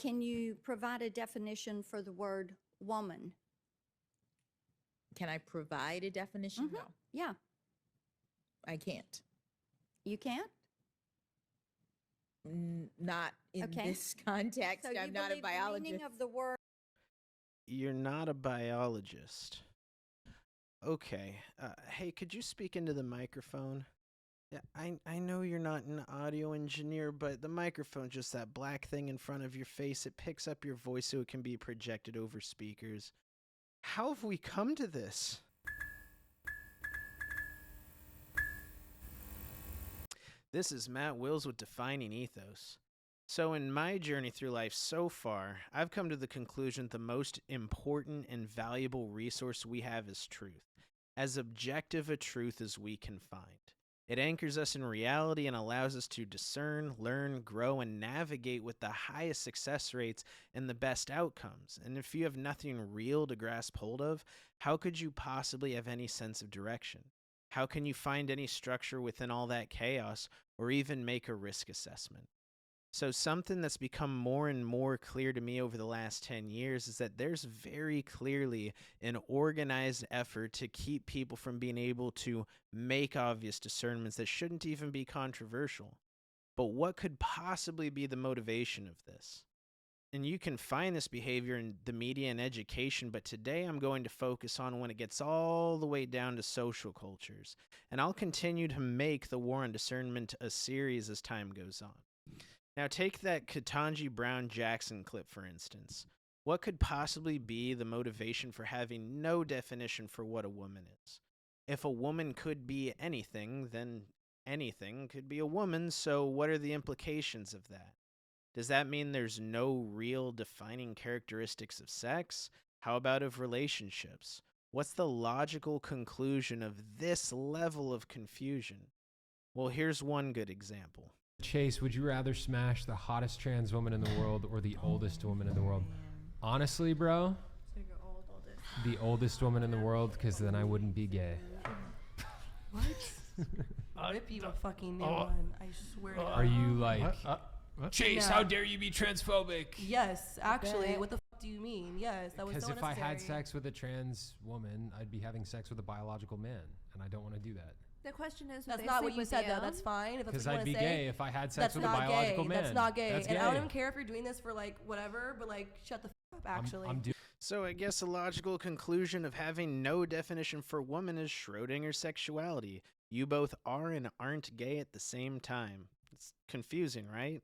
Can you provide a definition for the word woman? Can I provide a definition? No, Yeah, I can't. you can't? Not in Okay. this context. So you I'm not a believe the meaning biologist. of the word. You're not a biologist. Okay. Hey, could you speak into the microphone? Yeah, I know you're not an audio engineer, but the microphone's just that black thing in front of your face. It picks up your voice so it can be projected over speakers. How have we come to this? This is Matt Wills with Defining Ethos. So in my journey through life so far, I've come to the conclusion that the most important and valuable resource we have is truth, as objective a truth as we can find. It anchors us in reality and allows us to discern, learn, grow, and navigate with the highest success rates and the best outcomes. And if you have nothing real to grasp hold of, how could you possibly have any sense of direction? How can you find any structure within all that chaos or even make a risk assessment? So something that's become more and more clear to me over the last 10 years is that there's very clearly an organized effort to keep people from being able to make obvious discernments that shouldn't even be controversial. But what could possibly be the motivation of this? And you can find this behavior in the media and education, but today I'm going to focus on when it gets all the way down to social cultures. And I'll continue to make the War on Discernment a series as time goes on. Now take that Ketanji Brown Jackson clip, for instance. What could possibly be the motivation for having no definition for what a woman is? If a woman could be anything, then anything could be a woman, so what are the implications of that? Does that mean there's no real defining characteristics of sex? How about of relationships? What's the logical conclusion of this level of confusion? Well, here's one good example. Chase, would you rather smash the hottest trans woman in the world or the oldest woman in the world? Honestly, bro, the oldest woman in the world, because then I wouldn't be gay. What? Rip you a fucking new one. I swear to God. Are you like, Chase, No. how dare you be transphobic? Yes, actually. What the fuck do you mean? Yes, that was so Because if I unnecessary. had sex with a trans woman, I'd be having sex with a biological man, and I don't want to do that. The question is, That's not what you said, though. That's fine. If that's Because what you I'd want be to say. gay if I had sex That's with a not biological gay. man. That's not gay. That's And gay. I don't even care if you're doing this for, like, whatever, but, like, shut the fuck up, actually. So I guess a logical conclusion of having no definition for woman is Schrodinger's sexuality. You both are and aren't gay at the same time. It's confusing, right?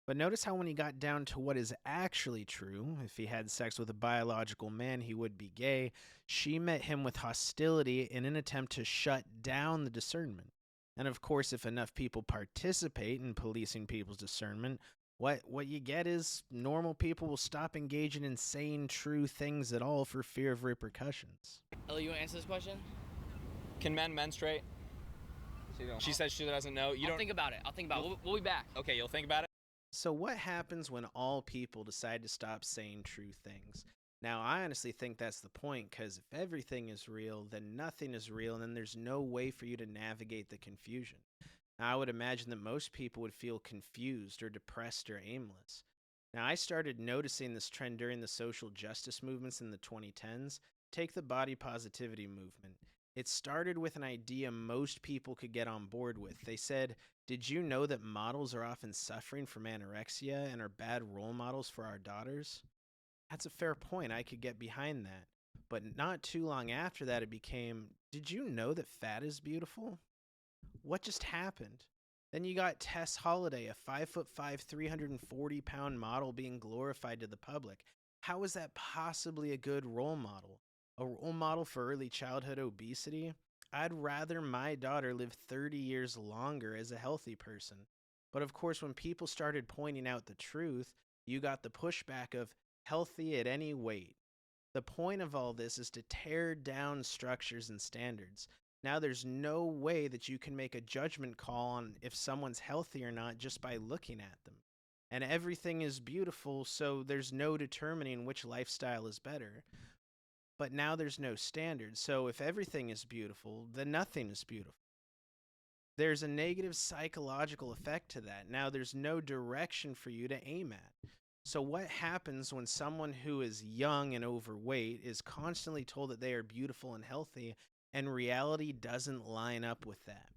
But notice how when he got down to what is actually true, if he had sex with a biological man, he would be gay. She met him with hostility in an attempt to shut down the discernment. And of course, if enough people participate in policing people's discernment, what you get is normal people will stop engaging in saying true things at all for fear of repercussions. Ellie, you want to answer this question? Can men menstruate? She says she doesn't know. I'll think about it. We'll be back. Okay, you'll think about it? So what happens when all people decide to stop saying true things? Now, I honestly think that's the point, because if everything is real, then nothing is real, and then there's no way for you to navigate the confusion. Now, I would imagine that most people would feel confused or depressed or aimless. Now, I started noticing this trend during the social justice movements in the 2010s. Take the body positivity movement. It started with an idea most people could get on board with. They said, did you know that models are often suffering from anorexia and are bad role models for our daughters? That's a fair point. I could get behind that. But not too long after that, it became, did you know that fat is beautiful? What just happened? Then you got Tess Holliday, a 5'5", 340-pound model being glorified to the public. How is that possibly a good role model? A role model for early childhood obesity? I'd rather my daughter live 30 years longer as a healthy person. But of course, when people started pointing out the truth, you got the pushback of healthy at any weight. The point of all this is to tear down structures and standards. Now there's no way that you can make a judgment call on if someone's healthy or not just by looking at them. And everything is beautiful, so there's no determining which lifestyle is better. But now there's no standard, so if everything is beautiful, then nothing is beautiful. There's a negative psychological effect to that. Now there's no direction for you to aim at. So what happens when someone who is young and overweight is constantly told that they are beautiful and healthy, and reality doesn't line up with that?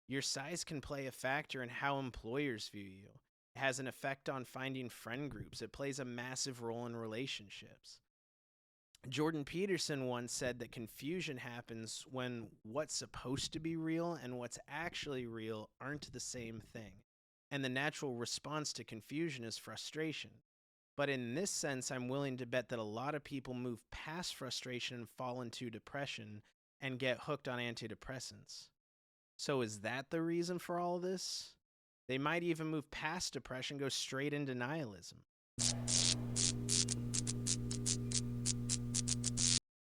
Your size can play a factor in how employers view you. It has an effect on finding friend groups. It plays a massive role in relationships. Jordan Peterson once said that confusion happens when what's supposed to be real and what's actually real aren't the same thing. And the natural response to confusion is frustration. But in this sense, I'm willing to bet that a lot of people move past frustration and fall into depression and get hooked on antidepressants. So is that the reason for all this? They might even move past depression, go straight into nihilism.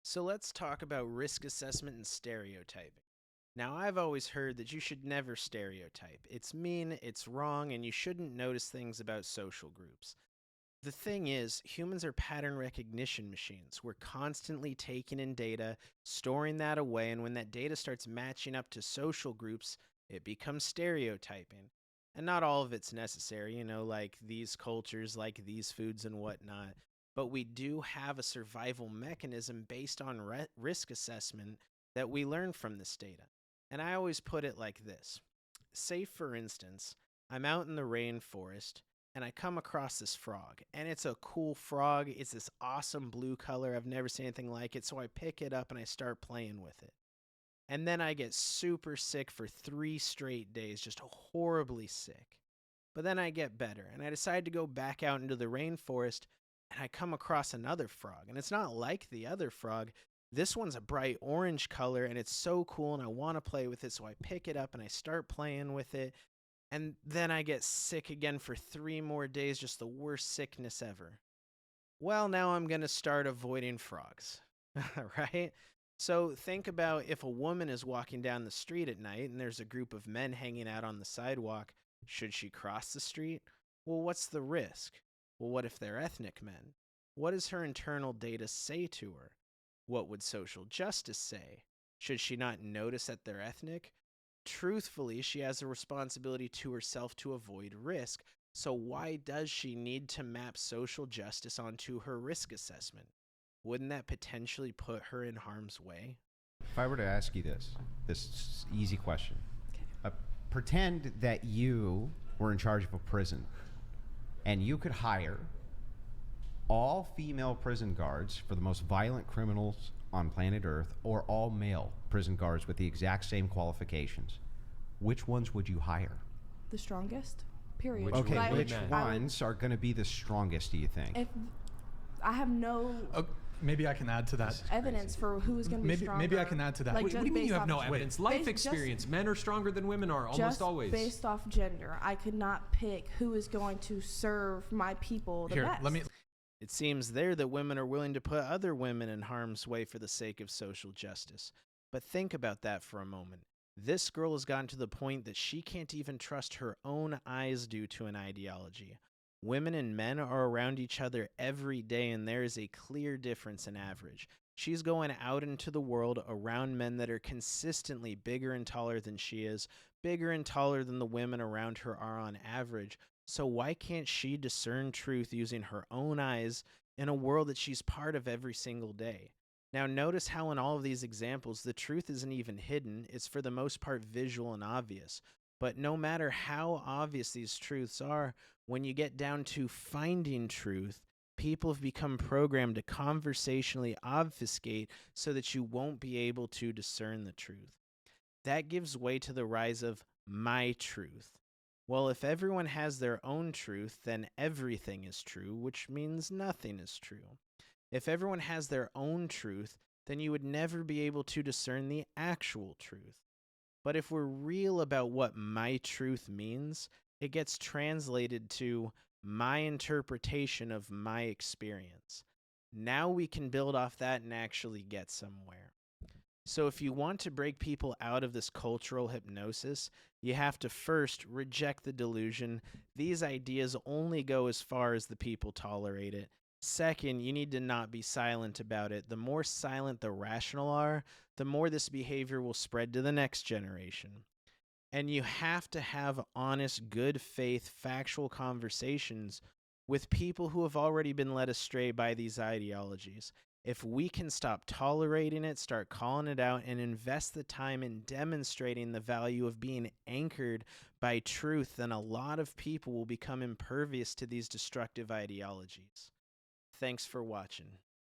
So let's talk about risk assessment and stereotyping. Now, I've always heard that you should never stereotype. It's mean, it's wrong, and you shouldn't notice things about social groups. The thing is, humans are pattern recognition machines. We're constantly taking in data, storing that away, and when that data starts matching up to social groups, it becomes stereotyping. And not all of it's necessary, like these cultures, like these foods and whatnot. But we do have a survival mechanism based on risk assessment that we learn from this data. And I always put it like this. Say, for instance, I'm out in the rainforest and I come across this frog. And it's a cool frog. It's this awesome blue color. I've never seen anything like it. So I pick it up and I start playing with it. And then I get super sick for 3 straight days, just horribly sick. But then I get better and I decide to go back out into the rainforest and I come across another frog. And it's not like the other frog. This one's a bright orange color and it's so cool and I want to play with it. So I pick it up and I start playing with it. And then I get sick again for 3 more days, just the worst sickness ever. Well, now I'm going to start avoiding frogs, right? So think about if a woman is walking down the street at night and there's a group of men hanging out on the sidewalk. Should she cross the street? Well, what's the risk? Well, what if they're ethnic men? What does her internal data say to her? What would social justice say? Should she not notice that they're ethnic? Truthfully, she has a responsibility to herself to avoid risk. So why does she need to map social justice onto her risk assessment? Wouldn't that potentially put her in harm's way? If I were to ask you this easy question. Pretend that you were in charge of a prison and you could hire all female prison guards for the most violent criminals on planet Earth, or all male prison guards with the exact same qualifications. Which ones would you hire? The strongest, period. Okay, which ones are going to be the strongest, do you think? If I have no maybe I can add to that. evidence for who is going to be stronger. Maybe I can add to that. Like, What do you mean you have no evidence? Life experience. Men are stronger than women are almost just always. Based off gender, I could not pick who is going to serve my people the best. It seems there that women are willing to put other women in harm's way for the sake of social justice. But think about that for a moment. This girl has gotten to the point that she can't even trust her own eyes due to an ideology. Women and men are around each other every day, and there is a clear difference in average. She's going out into the world around men that are consistently bigger and taller than she is, bigger and taller than the women around her are on average. So why can't she discern truth using her own eyes in a world that she's part of every single day? Now notice how in all of these examples, the truth isn't even hidden. It's for the most part visual and obvious. But no matter how obvious these truths are, when you get down to finding truth, people have become programmed to conversationally obfuscate so that you won't be able to discern the truth. That gives way to the rise of my truth. Well, if everyone has their own truth, then everything is true, which means nothing is true. If everyone has their own truth, then you would never be able to discern the actual truth. But if we're real about what my truth means, it gets translated to my interpretation of my experience. Now we can build off that and actually get somewhere. So if you want to break people out of this cultural hypnosis, you have to first reject the delusion. These ideas only go as far as the people tolerate it. Second, you need to not be silent about it. The more silent the rational are, the more this behavior will spread to the next generation. And you have to have honest, good faith, factual conversations with people who have already been led astray by these ideologies. If we can stop tolerating it, start calling it out, and invest the time in demonstrating the value of being anchored by truth, then a lot of people will become impervious to these destructive ideologies. Thanks for watching.